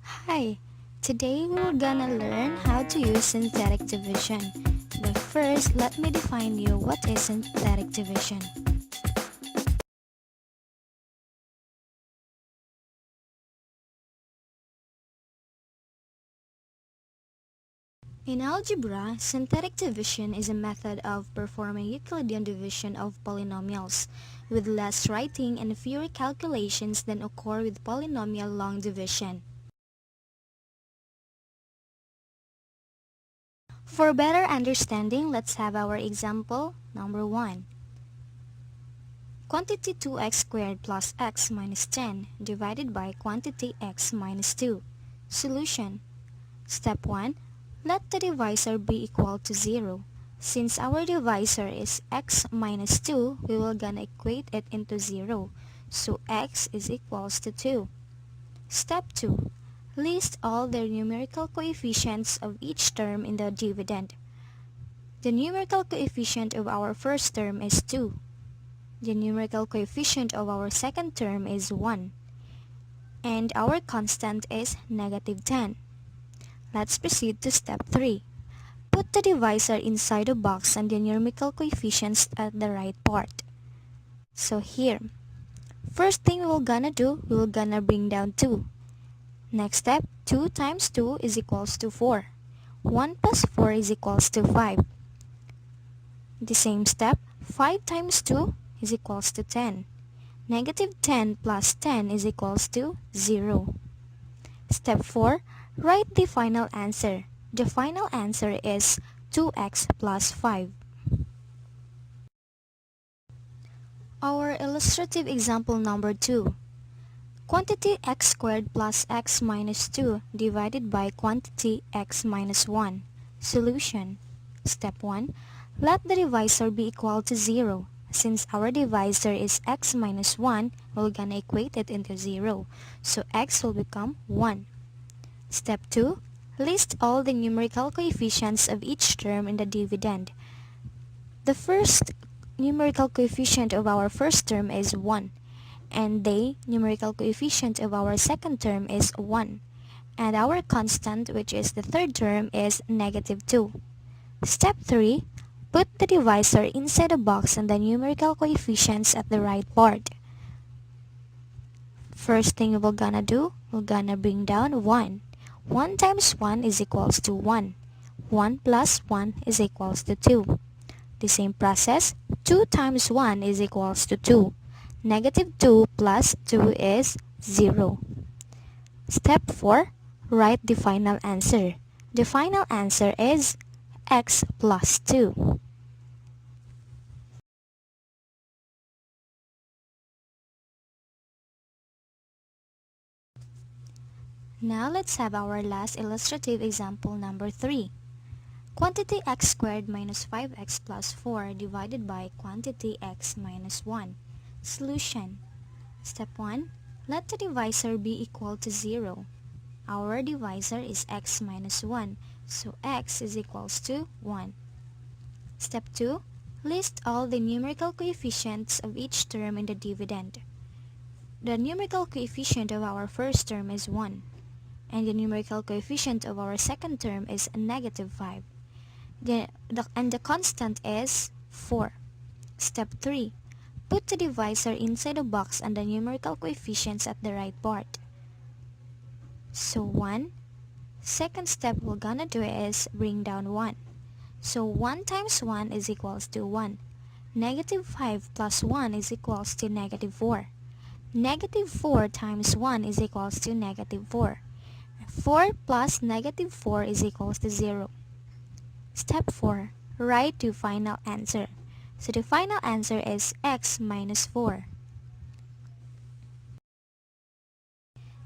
Hi, today we're gonna learn how to use synthetic division. But first, let me define you what is synthetic division. In algebra, synthetic division is a method of performing Euclidean division of polynomials, with less writing and fewer calculations than occur with polynomial long division. For better understanding, let's have our example number 1. Quantity 2x squared plus x minus 10 divided by quantity x minus 2. Solution. Step 1. Let the divisor be equal to 0. Since our divisor is x minus 2, we will gonna equate it into 0. So x is equals to 2. Step 2. List all the numerical coefficients of each term in the dividend. The numerical coefficient of our first term is 2. The numerical coefficient of our second term is 1. And our constant is negative 10. Let's proceed to step 3. Put the divisor inside the box and the numerical coefficients at the right part. So here, first thing we're gonna do, we're gonna bring down 2. Next step, 2 times 2 is equals to 4. 1 plus 4 is equals to 5. The same step, 5 times 2 is equals to 10. Negative 10 plus 10 is equals to 0. Step 4. Write the final answer. The final answer is 2x plus 5. Our illustrative example number 2. Quantity x squared plus x minus 2 divided by quantity x minus 1. Solution. Step 1. Let the divisor be equal to 0. Since our divisor is x minus 1, we're gonna equate it into 0. So x will become 1. Step 2. List all the numerical coefficients of each term in the dividend. The first numerical coefficient of our first term is 1. And the numerical coefficient of our second term is 1. And our constant, which is the third term, is negative 2. Step 3. Put the divisor inside a box and the numerical coefficients at the right part. First thing we're gonna do, we're gonna bring down 1. 1 times 1 is equals to 1. 1 plus 1 is equals to 2. The same process, 2 times 1 is equals to 2. Negative 2 plus 2 is 0. Step 4. Write the final answer. The final answer is x plus 2. Now let's have our last illustrative example number 3. Quantity x squared minus 5x plus 4 divided by quantity x minus 1. Solution. Step 1. Let the divisor be equal to 0. Our divisor is x minus 1, so x is equals to 1. Step 2. List all the numerical coefficients of each term in the dividend. The numerical coefficient of our first term is 1, and the numerical coefficient of our second term is negative 5. And the constant is 4. Step 3. Put the divisor inside a box and the numerical coefficients at the right part. So 1. Second step we're gonna do is bring down 1. So 1 times 1 is equals to 1. Negative 5 plus 1 is equals to negative 4. Negative 4 times 1 is equals to negative 4. 4 plus negative 4 is equals to 0. Step 4. Write the final answer. So the final answer is x minus 4.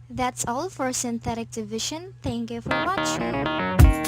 That's all for synthetic division. Thank you for watching.